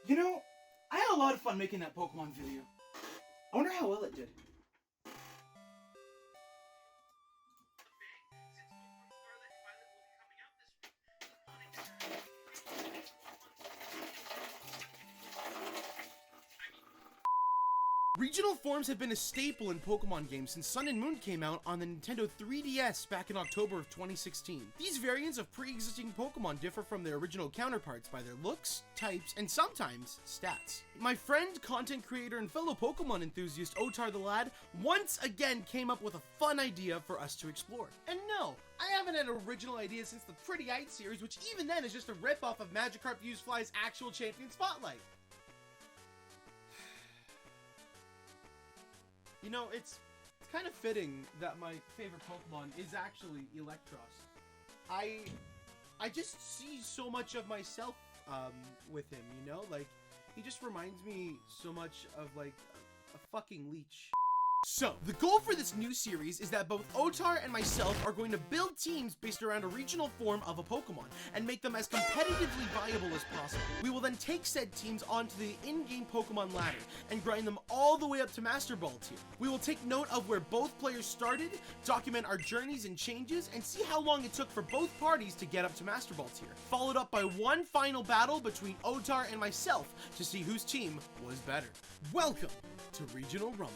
You know, I had a lot of fun making that Pokemon video. I wonder how well it did. Regional forms have been a staple in Pokemon games since Sun and Moon came out on the Nintendo 3DS back in October of 2016. These variants of pre-existing Pokemon differ from their original counterparts by their looks, types, and sometimes stats. My friend, content creator, and fellow Pokemon enthusiast Otarthelad once again came up with a fun idea for us to explore. And no, I haven't had an original idea since the Pretty Ice series, which even then is just a ripoff of Magikarp Fly's actual champion Spotlight. You know, it's kind of fitting that my favorite Pokemon is actually Electros. I just see so much of myself with him, you know? Like, he just reminds me so much of, like, a fucking leech. So, the goal for this new series is that both Otar and myself are going to build teams based around a regional form of a Pokemon and make them as competitively viable as possible. We will then take said teams onto the in-game Pokemon ladder and grind them all the way up to Master Ball tier. We will take note of where both players started, document our journeys and changes, and see how long it took for both parties to get up to Master Ball tier, followed up by one final battle between Otar and myself to see whose team was better. Welcome to Regional Rumble.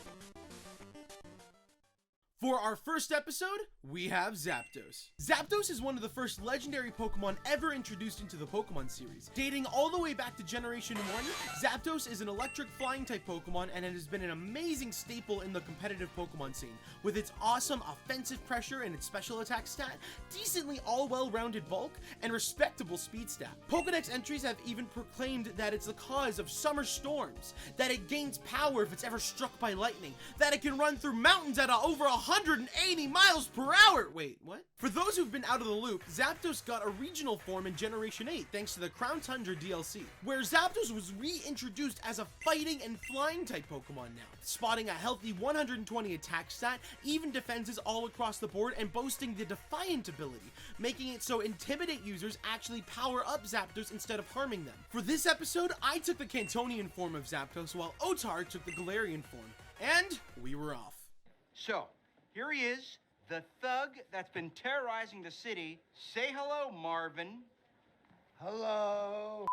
For our first episode, we have Zapdos. Zapdos is one of the first legendary Pokemon ever introduced into the Pokemon series. Dating all the way back to Generation 1, Zapdos is an electric flying type Pokemon and it has been an amazing staple in the competitive Pokemon scene, with its awesome offensive pressure and its special attack stat, decently all well-rounded bulk, and respectable speed stat. Pokedex entries have even proclaimed that it's the cause of summer storms, that it gains power if it's ever struck by lightning, that it can run through mountains at over 180 miles per hour! Wait, what? For those who've been out of the loop, Zapdos got a regional form in Generation 8 thanks to the Crown Tundra DLC, where Zapdos was reintroduced as a fighting and flying type Pokemon now, spotting a healthy 120 attack stat, even defenses all across the board, and boasting the Defiant ability, making it so Intimidate users actually power up Zapdos instead of harming them. For this episode, I took the Cantonian form of Zapdos while Otar took the Galarian form, and we were off. So, here he is, the thug that's been terrorizing the city. Say hello, Marvin. Hello.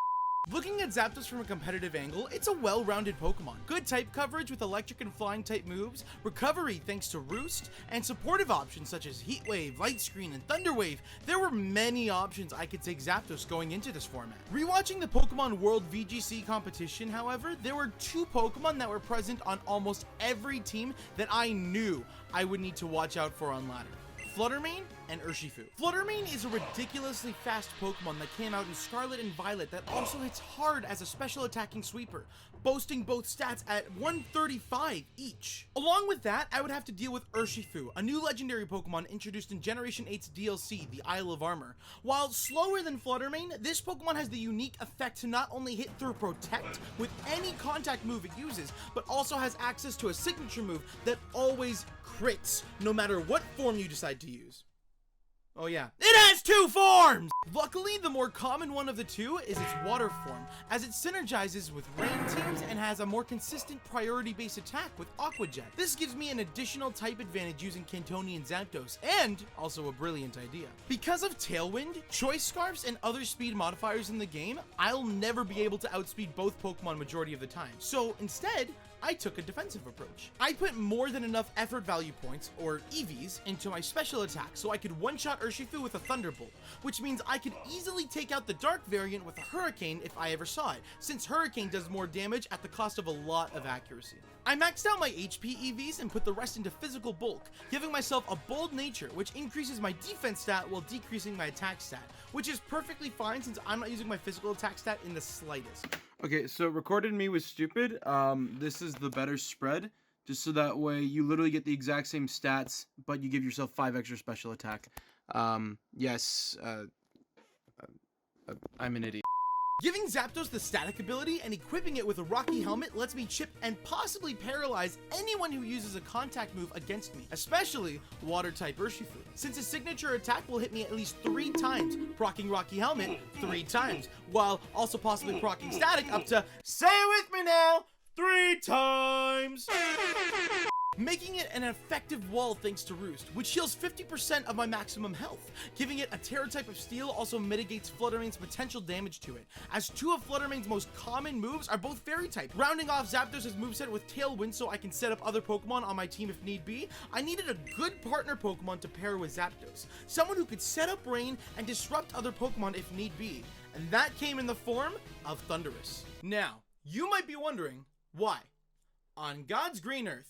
Looking at Zapdos from a competitive angle, it's a well-rounded Pokemon. Good type coverage with electric and flying type moves, recovery thanks to Roost, and supportive options such as Heat Wave, Light Screen, and Thunder Wave. There were many options I could take Zapdos going into this format. Rewatching the Pokemon World VGC competition, however, there were two Pokemon that were present on almost every team that I knew I would need to watch out for on ladder. Fluttermane and Urshifu. Fluttermane is a ridiculously fast Pokemon that came out in Scarlet and Violet that also hits hard as a special attacking sweeper, boasting both stats at 135 each. Along with that, I would have to deal with Urshifu, a new legendary Pokemon introduced in Generation 8's DLC, the Isle of Armor. While slower than Fluttermane, this Pokemon has the unique effect to not only hit through Protect with any contact move it uses, but also has access to a signature move that always crits, no matter what form you decide to use. Oh yeah, it has two forms! Luckily, the more common one of the two is its water form, as it synergizes with rain teams and has a more consistent priority-based attack with Aqua Jet. This gives me an additional type advantage using Cantonian Zapdos, and also a brilliant idea. Because of Tailwind, Choice Scarfs, and other speed modifiers in the game, I'll never be able to outspeed both Pokemon majority of the time. So instead, I took a defensive approach. I put more than enough effort value points, or EVs, into my special attack so I could one-shot Urshifu with a Thunderbolt, which means I could easily take out the Dark variant with a Hurricane if I ever saw it, since Hurricane does more damage at the cost of a lot of accuracy. I maxed out my HP EVs and put the rest into physical bulk, giving myself a bold nature, which increases my defense stat while decreasing my attack stat, which is perfectly fine since I'm not using my physical attack stat in the slightest. Okay, so recorded me was stupid. This is the better spread, just so that way you literally get the exact same stats, but you give yourself 5 extra special attack. Yes, I'm an idiot. Giving Zapdos the static ability and equipping it with a rocky helmet lets me chip and possibly paralyze anyone who uses a contact move against me, especially water-type Urshifu, since his signature attack will hit me at least 3 times, proccing rocky helmet 3 times, while also possibly proccing static up to, say it with me now, 3 times! Making it an effective wall thanks to Roost, which heals 50% of my maximum health. Giving it a Terra type of steel also mitigates Fluttermane's potential damage to it, as 2 of Fluttermane's most common moves are both fairy type. Rounding off Zapdos' moveset with Tailwind so I can set up other Pokemon on my team if need be, I needed a good partner Pokemon to pair with Zapdos, someone who could set up rain and disrupt other Pokemon if need be, and that came in the form of Thundurus. Now, you might be wondering, why? On God's green earth,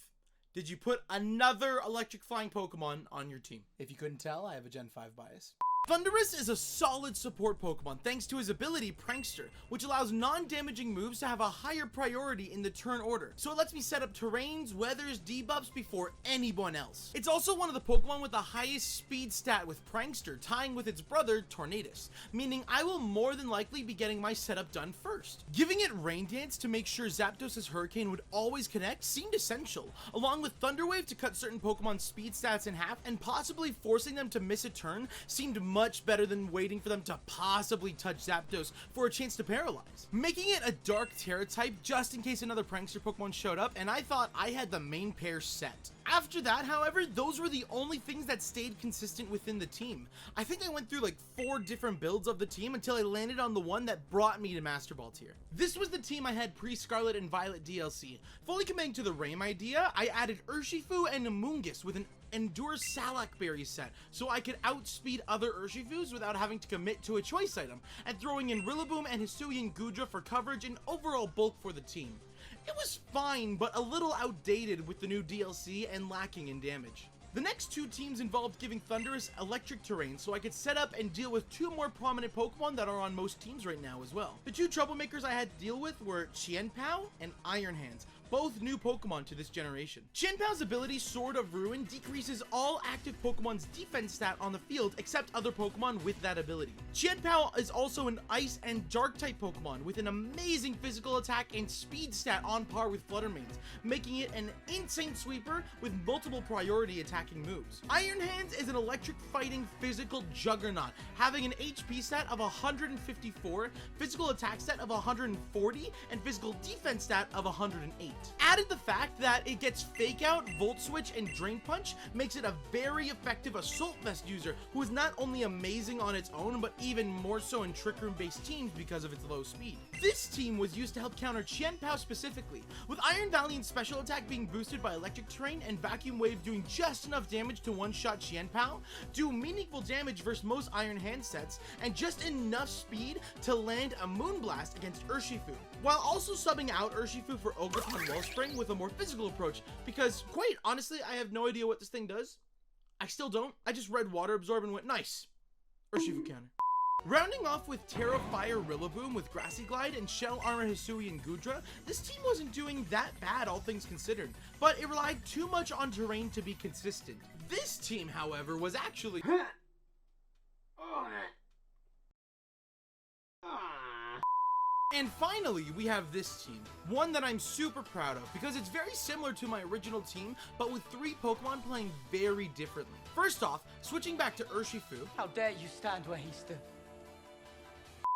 did you put another electrifying Pokemon on your team? If you couldn't tell, I have a Gen 5 bias. Thundurus is a solid support Pokemon thanks to his ability Prankster, which allows non-damaging moves to have a higher priority in the turn order, so it lets me set up terrains, weathers, debuffs before anyone else. It's also one of the Pokemon with the highest speed stat with Prankster, tying with its brother Tornadus, meaning I will more than likely be getting my setup done first. Giving it Rain Dance to make sure Zapdos' Hurricane would always connect seemed essential, along with Thunder Wave to cut certain Pokemon's speed stats in half and possibly forcing them to miss a turn seemed much better than waiting for them to possibly touch Zapdos for a chance to paralyze. Making it a Dark Terra type just in case another Prankster Pokemon showed up, and I thought I had the main pair set. After that, however, those were the only things that stayed consistent within the team. I think I went through like 4 different builds of the team until I landed on the one that brought me to Master Ball tier. This was the team I had pre-Scarlet and Violet DLC. Fully committing to the Rain idea, I added Urshifu and Amoonguss with an Endure Salak Berry set, so I could outspeed other Urshifus without having to commit to a choice item, and throwing in Rillaboom and Hisuian Goodra for coverage and overall bulk for the team. It was fine, but a little outdated with the new DLC and lacking in damage. The next 2 teams involved giving Thundurus electric terrain so I could set up and deal with 2 more prominent Pokemon that are on most teams right now as well. The 2 troublemakers I had to deal with were Qianpao and Iron Hands, both new Pokemon to this generation. Qianpao's ability Sword of Ruin decreases all active Pokemon's defense stat on the field except other Pokemon with that ability. Qianpao is also an Ice and Dark type Pokemon with an amazing physical attack and speed stat on par with Fluttermane's, making it an insane sweeper with multiple priority attacking moves. Iron Hands is an electric fighting physical juggernaut, having an HP stat of 154, physical attack stat of 140, and physical defense stat of 108. Added the fact that it gets Fake Out, Volt Switch, and Drain Punch makes it a very effective Assault Vest user who is not only amazing on its own, but even more so in Trick Room based teams because of its low speed. This team was used to help counter Qianpao specifically, with Iron Valiant's special attack being boosted by Electric Terrain and Vacuum Wave doing just enough damage to one-shot Qianpao, do meaningful damage versus most Iron Hand sets, and just enough speed to land a Moonblast against Urshifu, while also subbing out Urshifu for Ogerpon Wellspring with a more physical approach, because quite honestly, I have no idea what this thing does. I still don't. I just read Water Absorb and went, nice. Urshifu counter. Rounding off with Terra Fire Rillaboom with Grassy Glide and Shell Armor Hisuian Goodra, this team wasn't doing that bad all things considered, but it relied too much on terrain to be consistent. This team, however, was actually... And finally, we have this team, one that I'm super proud of because it's very similar to my original team, but with 3 Pokemon playing very differently. First off, switching back to Urshifu. How dare you stand where he stood?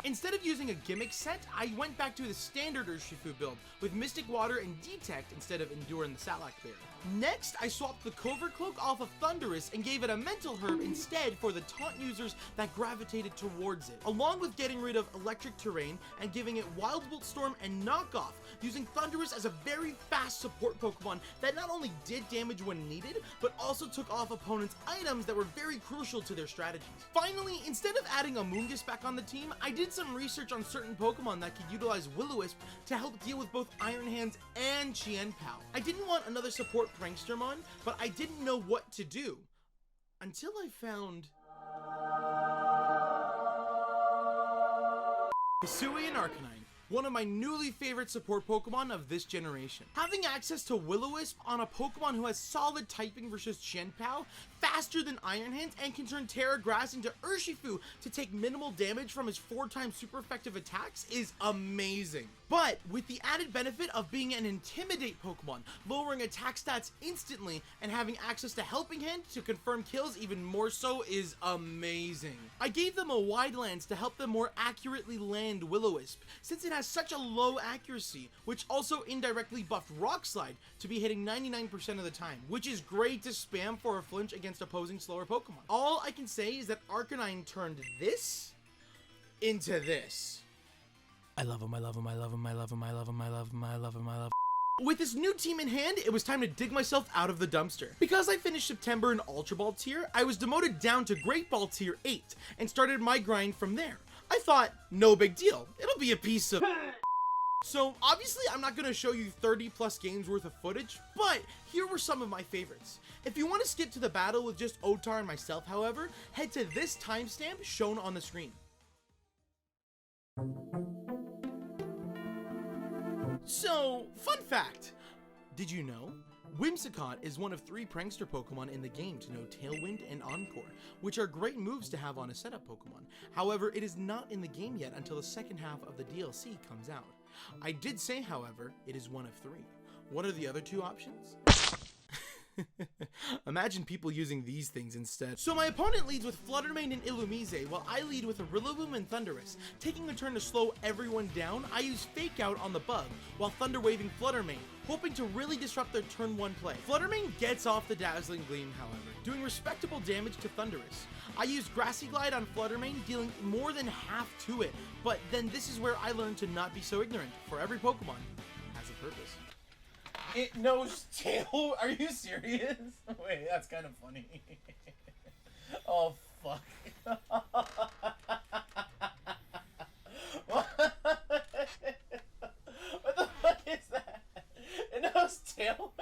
Instead of using a gimmick set, I went back to the standard Urshifu build with Mystic Water and Detect instead of Endure and the Salak Berry. Next, I swapped the Covert Cloak off of Thundurus and gave it a Mental Herb instead for the taunt users that gravitated towards it, along with getting rid of Electric Terrain and giving it Wild Bolt Storm and Knockoff, using Thundurus as a very fast support Pokemon that not only did damage when needed, but also took off opponents' items that were very crucial to their strategies. Finally, instead of adding Amoonguss back on the team, I did some research on certain Pokemon that could utilize Will-O-Wisp to help deal with both Iron Hands and Qianpao. I didn't want another support Prankstermon, but I didn't know what to do until I found Hisuian Arcanine. one of my newly favorite support Pokemon of this generation. Having access to Will-O-Wisp on a Pokemon who has solid typing versus Chien-Pao, faster than Iron Hands, and can turn Terra Grass into Urshifu to take minimal damage from his 4-time super effective attacks is amazing. But with the added benefit of being an Intimidate Pokemon, lowering attack stats instantly, and having access to Helping Hand to confirm kills even more so is amazing. I gave them a wide lens to help them more accurately land Will-O-Wisp, since it has such a low accuracy, which also indirectly buffed Rock Slide to be hitting 99% of the time, which is great to spam for a flinch against opposing slower Pokemon. All I can say is that Arcanine turned this into this. I love him, I love him, I love him, I love him, I love him, I love him, I love him, I love him. With this new team in hand, it was time to dig myself out of the dumpster. Because I finished September in Ultra Ball tier, I was demoted down to Great Ball tier 8 and started my grind from there. I thought, no big deal, it'll be a piece of So obviously I'm not going to show you 30 plus games worth of footage, but here were some of my favorites. If you want to skip to the battle with just Otar and myself, however, head to this timestamp shown on the screen. So, fun fact, did you know? Whimsicott is one of 3 prankster Pokemon in the game to know Tailwind and Encore, which are great moves to have on a setup Pokemon. However, it is not in the game yet until the second half of the DLC comes out. I did say, however, it is one of 3. What are the other 2 options? Imagine people using these things instead. So my opponent leads with Fluttermane and Illumise, while I lead with a Rillaboom and Thundurus. Taking a turn to slow everyone down, I use Fake Out on the bug, while Thunder Waving Fluttermane, hoping to really disrupt their turn 1 play. Fluttermane gets off the Dazzling Gleam, however, doing respectable damage to Thundurus. I use Grassy Glide on Fluttermane, dealing more than half to it, but then this is where I learned to not be so ignorant, for every Pokemon has a purpose. It knows tail? Are you serious? Wait, that's kind of funny. Oh, fuck. What the fuck is that? It knows tail?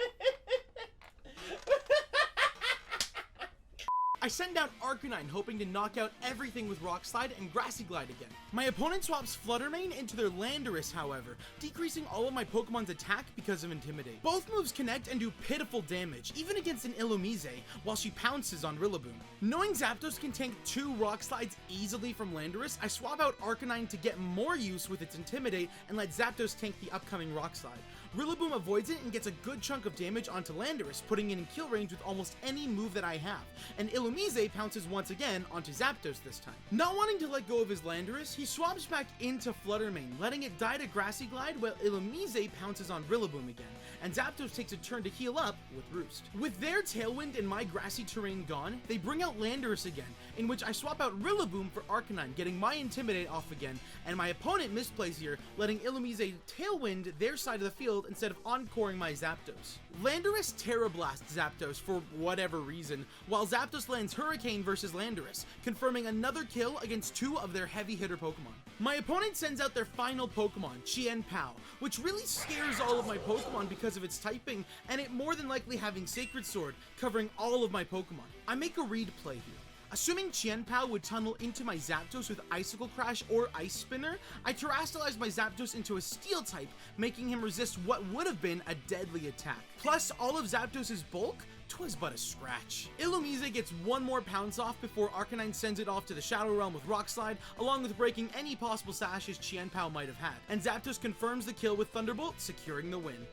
I send down Arcanine, hoping to knock out everything with Rock Slide and Grassy Glide again. My opponent swaps Fluttermane into their Landorus, however, decreasing all of my Pokemon's attack because of Intimidate. Both moves connect and do pitiful damage, even against an Illumise, while she pounces on Rillaboom. Knowing Zapdos can tank 2 Rock Slides easily from Landorus, I swap out Arcanine to get more use with its Intimidate and let Zapdos tank the upcoming Rock Slide. Rillaboom avoids it and gets a good chunk of damage onto Landorus, putting it in kill range with almost any move that I have, and Illumise pounces once again onto Zapdos this time. Not wanting to let go of his Landorus, he swaps back into Fluttermane, letting it die to Grassy Glide while Illumise pounces on Rillaboom again, and Zapdos takes a turn to heal up with Roost. With their Tailwind and my grassy terrain gone, they bring out Landorus again, in which I swap out Rillaboom for Arcanine, getting my Intimidate off again, and my opponent misplays here, letting Illumise Tailwind their side of the field instead of encoring my Zapdos. Landorus Terra Blasts Zapdos for whatever reason, while Zapdos lands Hurricane versus Landorus, confirming another kill against 2 of their heavy hitter Pokemon. My opponent sends out their final Pokemon, Chien-Pao, which really scares all of my Pokemon because of its typing, and it more than likely having Sacred Sword, covering all of my Pokemon. I make a read play here. Assuming Chien-Pao would tunnel into my Zapdos with Icicle Crash or Ice Spinner, I terrestrialize my Zapdos into a Steel type, making him resist what would have been a deadly attack. Plus, all of Zapdos' bulk, 'twas but a scratch. Illumise gets 1 more pounce off before Arcanine sends it off to the Shadow Realm with Rock Slide, along with breaking any possible sashes Chien-Pao might have had, and Zapdos confirms the kill with Thunderbolt, securing the win.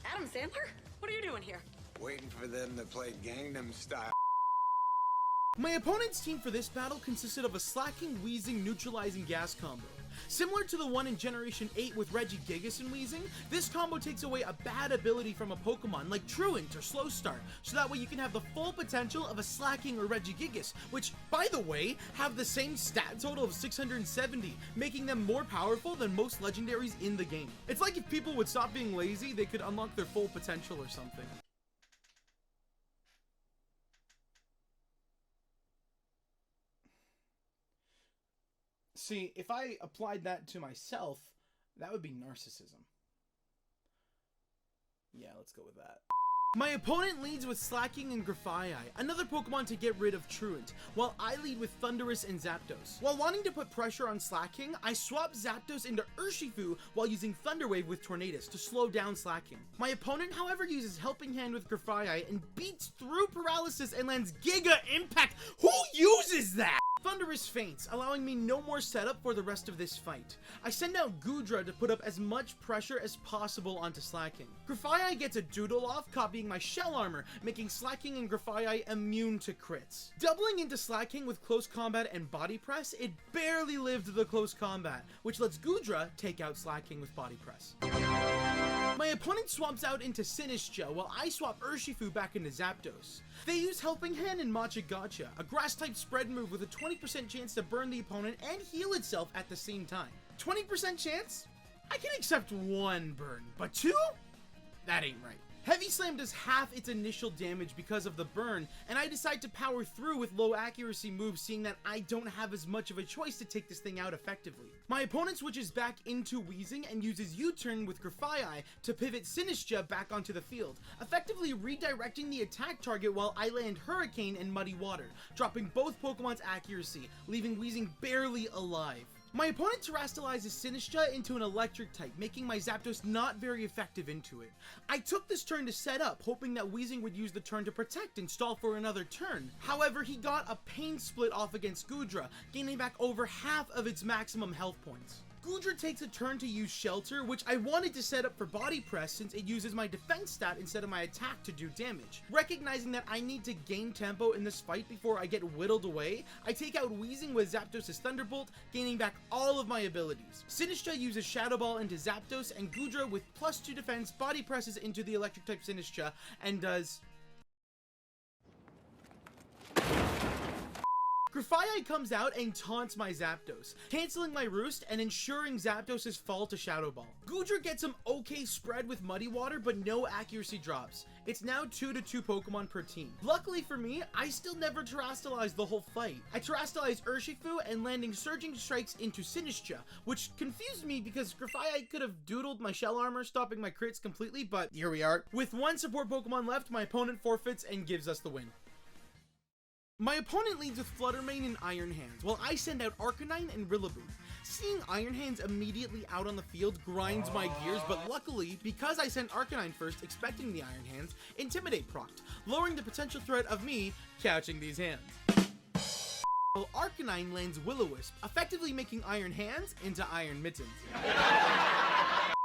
Adam Sandler? What are you doing here? Waiting for them to play Gangnam Style. My opponent's team for this battle consisted of a Slacking, Wheezing, Neutralizing Gas combo. Similar to the one in Generation 8 with Regigigas and Wheezing, this combo takes away a bad ability from a Pokemon like Truant or Slow Start, so that way you can have the full potential of a Slacking or Regigigas, which, by the way, have the same stat total of 670, making them more powerful than most legendaries in the game. It's like if people would stop being lazy, they could unlock their full potential or something. See, if I applied that to myself, that would be narcissism. Yeah, let's go with that. My opponent leads with Slacking and Grafaiai, another Pokemon to get rid of Truant, while I lead with Thundurus and Zapdos. While wanting to put pressure on Slacking, I swap Zapdos into Urshifu while using Thunder Wave with Tornadus to slow down Slacking. My opponent, however, uses Helping Hand with Grafaiai and beats through Paralysis and lands Giga Impact. Who uses that? Thundurus faints, allowing me no more setup for the rest of this fight. I send out Goodra to put up as much pressure as possible onto Slacking. Grafaiai gets a doodle off, copying my shell armor, making Slacking and Grafaiai immune to crits. Doubling into Slacking with close combat and body press, it barely lived the close combat, which lets Goodra take out Slacking with body press. My opponent swaps out into Sinistcha, while I swap Urshifu back into Zapdos. They use Helping Hand and Machagacha, a grass-type spread move with a 20% chance to burn the opponent and heal itself at the same time. 20% chance? I can accept one burn, but two? That ain't right. Heavy Slam does half its initial damage because of the burn, and I decide to power through with low accuracy moves, seeing that I don't have as much of a choice to take this thing out effectively. My opponent switches back into Weezing and uses U-turn with Grafaiai to pivot Sinistcha back onto the field, effectively redirecting the attack target while I land Hurricane and Muddy Water, dropping both Pokemon's accuracy, leaving Weezing barely alive. My opponent terastallizes Sinistcha into an electric type, making my Zapdos not very effective into it. I took this turn to set up, hoping that Weezing would use the turn to protect and stall for another turn. However, he got a pain split off against Goodra, gaining back over half of its maximum health points. Goodra takes a turn to use Shelter, which I wanted to set up for Body Press since it uses my defense stat instead of my attack to do damage. Recognizing that I need to gain tempo in this fight before I get whittled away, I take out Weezing with Zapdos' Thunderbolt, gaining back all of my abilities. Sinistcha uses Shadow Ball into Zapdos, and Goodra with +2 defense Body Presses into the electric type Sinistcha and does... Grafaiai comes out and taunts my Zapdos, canceling my Roost and ensuring Zapdos' fall to Shadow Ball. Goodra gets some okay spread with Muddy Water, but no accuracy drops. It's now 2-2 Pokemon per team. Luckily for me, I still never terastallized the whole fight. I terastallized Urshifu and landing Surging Strikes into Sinistcha, which confused me because Grafaiai could have doodled my shell armor, stopping my crits completely, but here we are. With one support Pokemon left, my opponent forfeits and gives us the win. My opponent leads with Flutter Mane and Iron Hands, while I send out Arcanine and Rillaboom. Seeing Iron Hands immediately out on the field grinds my gears, but luckily, because I sent Arcanine first, expecting the Iron Hands, Intimidate procced, lowering the potential threat of me catching these hands. While Arcanine lands Will-O-Wisp, effectively making Iron Hands into Iron Mittens.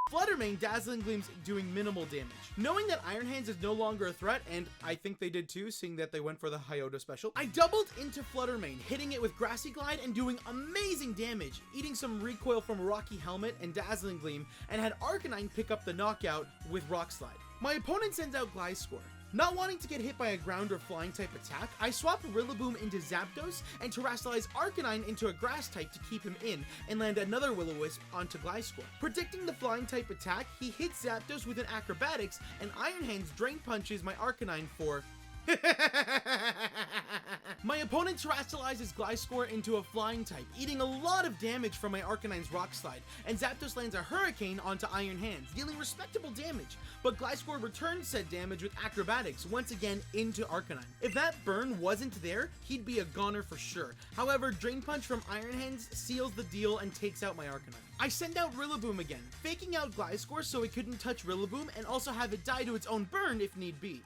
Flutter Mane Dazzling Gleams doing minimal damage. Knowing that Iron Hands is no longer a threat, and I think they did too, seeing that they went for the Hyota special, I doubled into Flutter Mane, hitting it with Grassy Glide and doing amazing damage, eating some recoil from Rocky Helmet and Dazzling Gleam, and had Arcanine pick up the knockout with Rock Slide. My opponent sends out Gliscor. Not wanting to get hit by a ground or flying type attack, I swap Rillaboom into Zapdos and terastallize Arcanine into a grass type to keep him in and land another Will-O-Wisp onto Gliscor. Predicting the flying type attack, he hits Zapdos with an Acrobatics and Iron Hands Drain Punches my Arcanine for... My opponent terastallizes Gliscor into a flying type, eating a lot of damage from my Arcanine's Rock Slide, and Zapdos lands a Hurricane onto Iron Hands, dealing respectable damage, but Gliscor returns said damage with Acrobatics, once again into Arcanine. If that burn wasn't there, he'd be a goner for sure. However, Drain Punch from Iron Hands seals the deal and takes out my Arcanine. I send out Rillaboom again, faking out Gliscor so it couldn't touch Rillaboom and also have it die to its own burn if need be.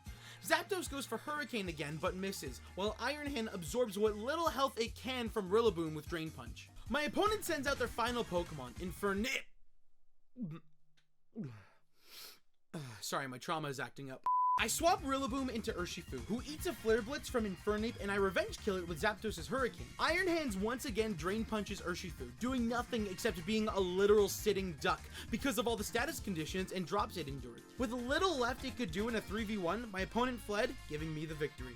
Zapdos goes for Hurricane again, but misses, while Iron Hand absorbs what little health it can from Rillaboom with Drain Punch. My opponent sends out their final Pokemon, Infernape. Sorry, my trauma is acting up. I swap Rillaboom into Urshifu, who eats a Flare Blitz from Infernape, and I revenge kill it with Zapdos' Hurricane. Iron Hands once again Drain Punches Urshifu, doing nothing except being a literal sitting duck because of all the status conditions and drops it endured. With little left it could do in a 3v1, my opponent fled, giving me the victory.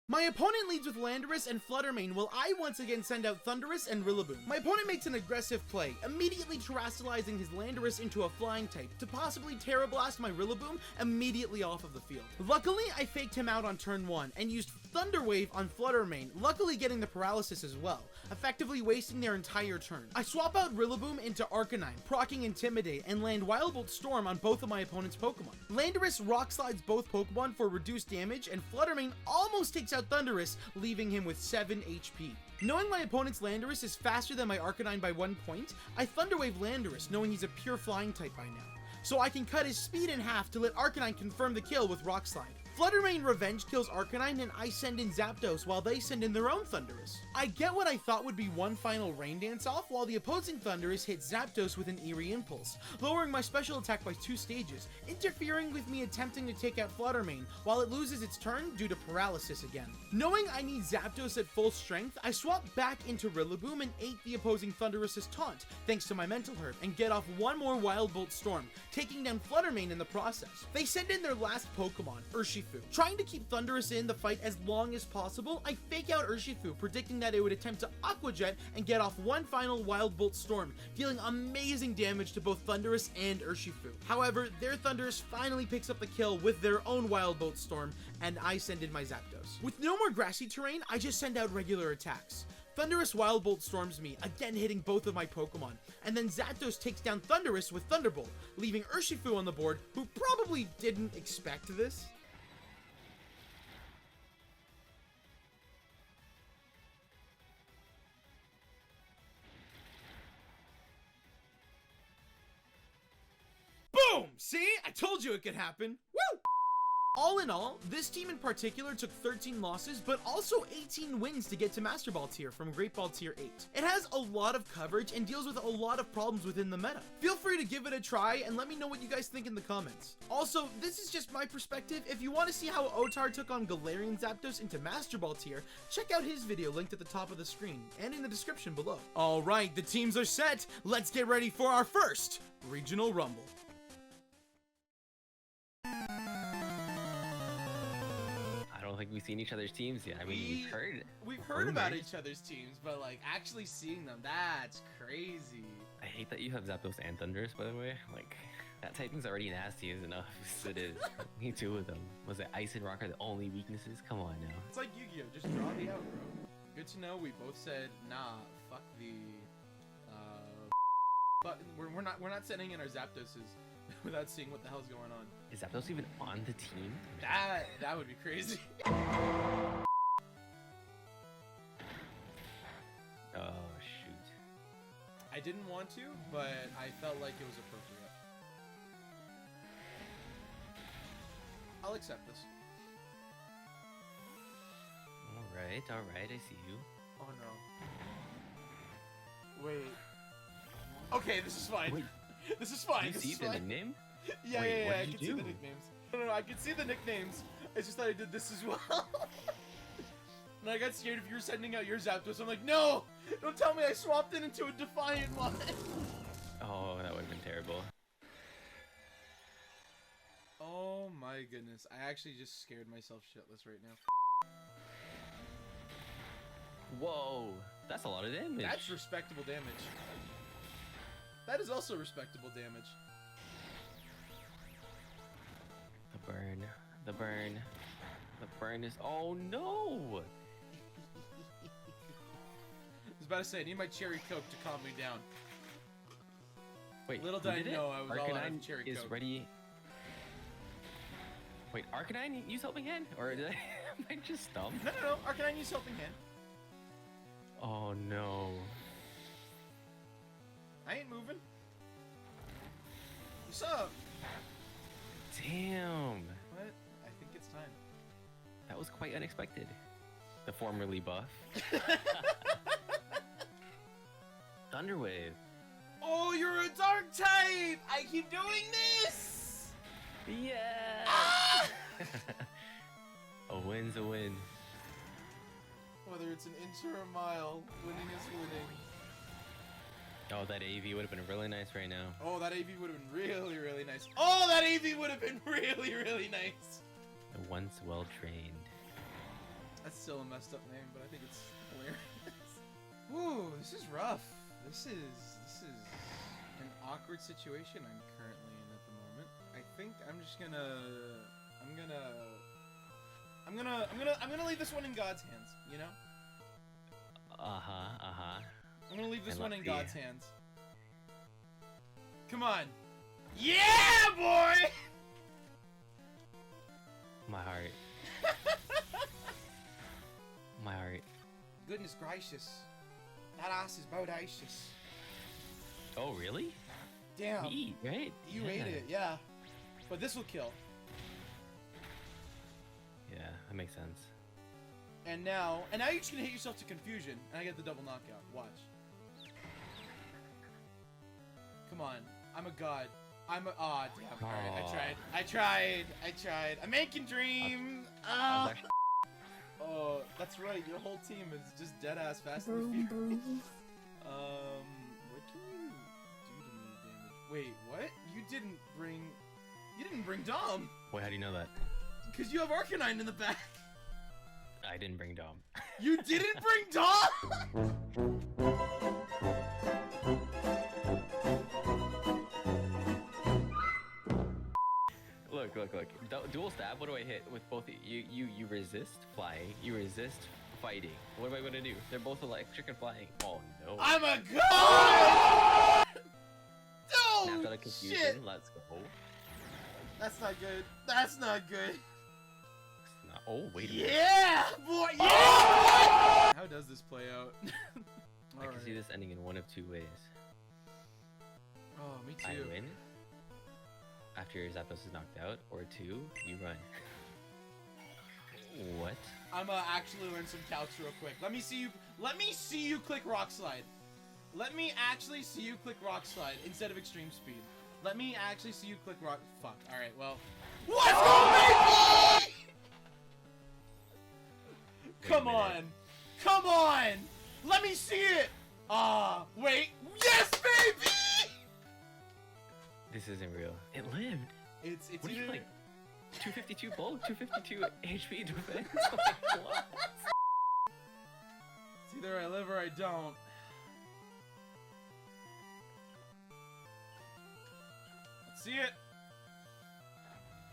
My opponent leads with Landorus and Fluttermane while I once again send out Thundurus and Rillaboom. My opponent makes an aggressive play, immediately terrestrializing his Landorus into a flying type to possibly Terra Blast my Rillaboom immediately off of the field. Luckily, I faked him out on turn 1 and used Thunder Wave on Fluttermane, luckily getting the paralysis as well, effectively wasting their entire turn. I swap out Rillaboom into Arcanine, proccing Intimidate, and land Wild Bolt Storm on both of my opponent's Pokemon. Landorus Rock Slides both Pokemon for reduced damage, and Fluttermane almost takes out Thundurus, leaving him with 7 HP. Knowing my opponent's Landorus is faster than my Arcanine by 1 point, I Thunder Wave Landorus, knowing he's a pure flying type by now, so I can cut his speed in half to let Arcanine confirm the kill with Rock Slide. Fluttermane Revenge kills Arcanine, and I send in Zapdos while they send in their own Thundurus. I get what I thought would be one final Rain Dance off, while the opposing Thundurus hits Zapdos with an Eerie Impulse, lowering my special attack by 2 stages, interfering with me attempting to take out Fluttermane, while it loses its turn due to paralysis again. Knowing I need Zapdos at full strength, I swap back into Rillaboom and ate the opposing Thundurus' taunt, thanks to my Mental Herb, and get off one more Wild Bolt Storm, taking down Fluttermane in the process. They send in their last Pokemon, Urshifu. Trying to keep Thundurus in the fight as long as possible, I fake out Urshifu, predicting that it would attempt to Aqua Jet and get off one final Wild Bolt Storm, dealing amazing damage to both Thundurus and Urshifu. However, their Thundurus finally picks up the kill with their own Wild Bolt Storm, and I send in my Zapdos. With no more grassy terrain, I just send out regular attacks. Thundurus Wild Bolt Storms me, again hitting both of my Pokemon, and then Zapdos takes down Thundurus with Thunderbolt, leaving Urshifu on the board, who probably didn't expect this. Boom! See? I told you it could happen. Woo! All in all, this team in particular took 13 losses, but also 18 wins to get to Master Ball tier from Great Ball tier 8. It has a lot of coverage and deals with a lot of problems within the meta. Feel free to give it a try and let me know what you guys think in the comments. Also, this is just my perspective. If you want to see how Otar took on Galarian Zapdos into Master Ball tier, check out his video linked at the top of the screen and in the description below. Alright, the teams are set. Let's get ready for our first Regional Rumble. I don't think we've seen each other's teams yet. I mean, we've heard about each other's teams, but like actually seeing them, that's crazy. I hate that you have Zapdos and Thundurus, by the way. Like, that typing's already nasty as enough as it is. Need 2 of them. Was it Ice and Rock are the only weaknesses? Come on now. It's like Yu-Gi-Oh! Just draw the out, bro. Good to know we both said, nah, fuck the, but we're not sending in our Zapdoses without seeing what the hell's going on. Is Zapdos even on the team? That would be crazy. Oh, shoot. I didn't want to, but I felt like it was appropriate. I'll accept this. Alright, I see you. Oh no. Wait. Okay, this is fine. Wait. This is fine. You see the nickname? Yeah, Wait, I can see the nicknames. No, I can see the nicknames. It's just that I did this as well. And I got scared if you were sending out your Zapdos. I'm like, no! Don't tell me I swapped it into a Defiant one! Oh, that would have been terrible. Oh my goodness. I actually just scared myself shitless right now. Whoa, that's a lot of damage. That's respectable damage. That is also respectable damage. The burn is, oh no! I was about to say, I need my Cherry Coke to calm me down. Wait, little did I know I was all out of Cherry is Coke. Ready. Wait, Arcanine use Helping Hand? Or did I, am I just dumb? No, Arcanine use Helping Hand. Oh no. I ain't moving. What's up? Damn. What? I think it's time. That was quite unexpected. The formerly buff. Thunder Wave. Oh, you're a dark type! I keep doing this! Yeah! Ah! A win's a win. Whether it's an inch or a mile, winning is winning. Oh, that AV would have been really nice right now. Oh, that AV would have been really, really nice. Oh, that AV would have been really, really nice. The once well trained. That's still a messed up name, but I think it's hilarious. Woo, this is rough. This is an awkward situation I'm currently in at the moment. I think I'm just gonna leave this one in God's hands, you know? I'm gonna leave this one in God's hands. Come on. Yeah, boy! My heart. My heart. Goodness gracious. That ass is bodacious. Oh, really? Damn. We eat, right? You ate it, yeah. But this will kill. Yeah, that makes sense. And now you're just gonna hit yourself to confusion, and I get the double knockout. Watch. Come on. I'm a god. I'm a. Aw, damn. Alright, I tried. I'm making dreams. Oh, that's right. Your whole team is just dead ass Fast and the Furious. What can you do to me damage? Wait, what? You didn't bring Dom. Wait, how do you know that? Because you have Arcanine in the back. I didn't bring Dom. You didn't bring Dom? Look. Dual stab, what do I hit with both? You resist flying, you resist fighting. What am I gonna do? They're both electric and flying. Oh no. I'm a god! Oh, Snapped out of confusion. shit! Let's go. That's not good. That's not good. Oh, wait a minute. Yeah, boy! Yeah! How does this play out? I can see this ending in one of two ways. Oh, me too. I win after Zapdos is knocked out, or two, you run. What? I'm actually learn some calcs real quick. Let me see you click Rock Slide. Let me actually see you click Rock Slide instead of Extreme Speed. Let me actually see you click Rock. Fuck. All right. Well. Let's go, baby! Come on. Come on. Let me see it. Wait. Yes, baby. This isn't real. It lived. It's what do you either... like? 252 bulk, 252 HP defense. Like, what? It's either I live or I don't. Let's see it.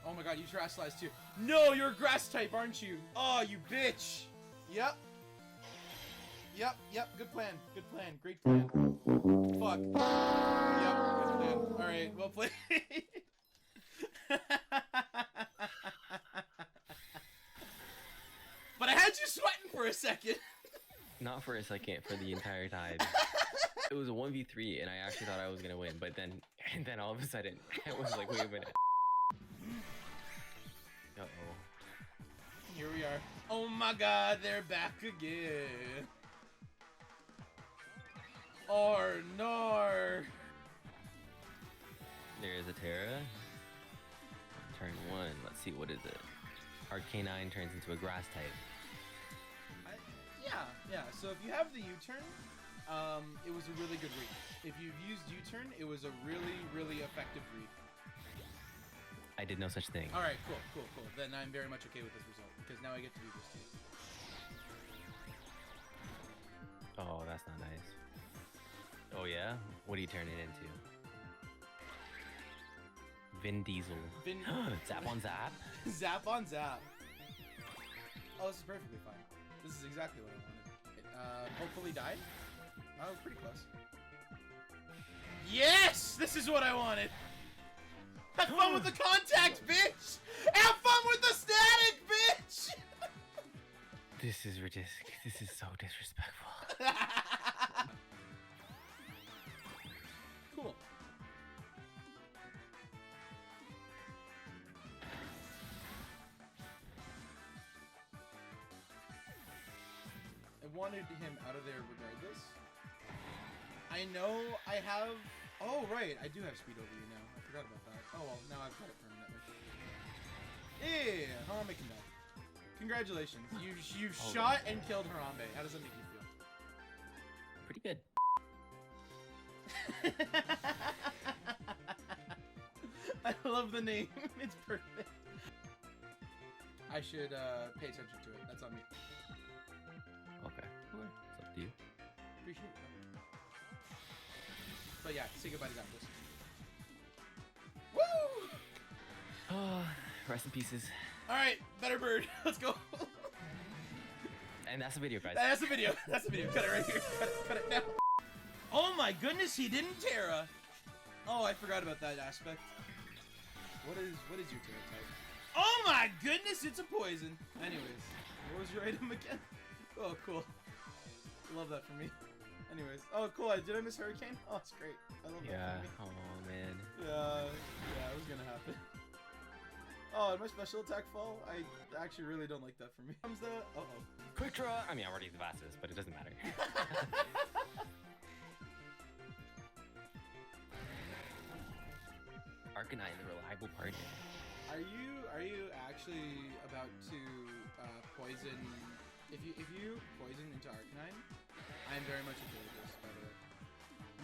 Oh my god, you trash slice too. No, you're a grass type, aren't you? Oh, you bitch. Yep. Good plan. Great plan. Fuck. Yep, good plan. Alright, well played. But I had you sweating for a second. Not for a second, for the entire time. It was a 1v3 and I actually thought I was gonna win, but then all of a sudden, I was like, wait a minute. Uh-oh. Here we are. Oh my god, they're back again. Or nor. There's a Terra. Turn 1. Let's see, what is it? Arcanine turns into a grass type. Yeah. So if you have the U-turn, it was a really good read. If you've used U-turn, it was a really, really effective read. I did no such thing. All right, cool. Then I'm very much okay with this result because now I get to do this too. Oh, that's not nice. Oh yeah? What do you turn it into? Vin Diesel. Zap on zap? Zap on zap. Oh, this is perfectly fine. This is exactly what I wanted. Hopefully die. Oh, pretty close. Yes! This is what I wanted! Have fun with the contact, bitch! Have fun with the static, bitch! This is ridiculous. This is so disrespectful. Cool. I wanted him out of there regardless. I know I have... Oh, right. I do have speed over you now. I forgot about that. Oh, well, now I've got it permanently. Yeah, Harambe can die. Congratulations. You've shot and killed Harambe. How does that make you feel? Pretty good. I love the name. It's perfect. I should pay attention to it. That's on me. But yeah, say goodbye to Zapdos. Woo! Oh, rest in pieces. Alright, better bird. Let's go. And that's the video, guys. That's the video. That's the video. Cut it right here. Cut it now. Oh my goodness, he didn't Terra. Oh, I forgot about that aspect. What is your Terra type? Oh my goodness, it's a poison. Anyways, what was your item again? Oh, cool. Love that for me. Anyways, oh cool. Did I miss Hurricane? Oh, it's great. I love that. Yeah. For me. Oh man. Yeah, it was gonna happen. Oh, and my special attack fall? I actually really don't like that for me. Comes the Quick draw. I mean, I'm already the fastest, but it doesn't matter. Arcanine, the reliable partner. Are you actually about to poison? If you poison into Arcanine, I am very much okay with this. By the way.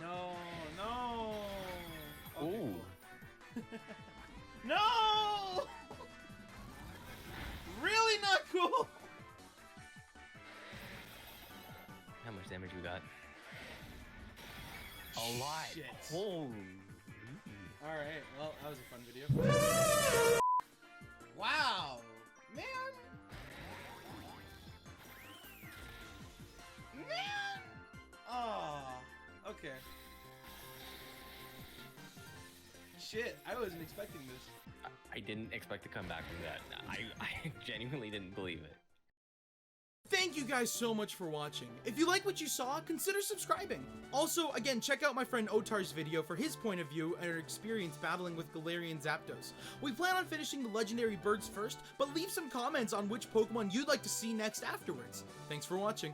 No. Okay, Ooh. cool. No. Really not cool. How much damage we got? A lot. Shit. Holy. Alright, well, that was a fun video. Wow! Man! Oh, okay. Shit, I wasn't expecting this. I didn't expect to come back from that. I genuinely didn't believe it. Thank you guys so much for watching. If you like what you saw, consider subscribing. Also, again, check out my friend Otar's video for his point of view and experience battling with Galarian Zapdos. We plan on finishing the legendary birds first, but leave some comments on which Pokemon you'd like to see next afterwards. Thanks for watching.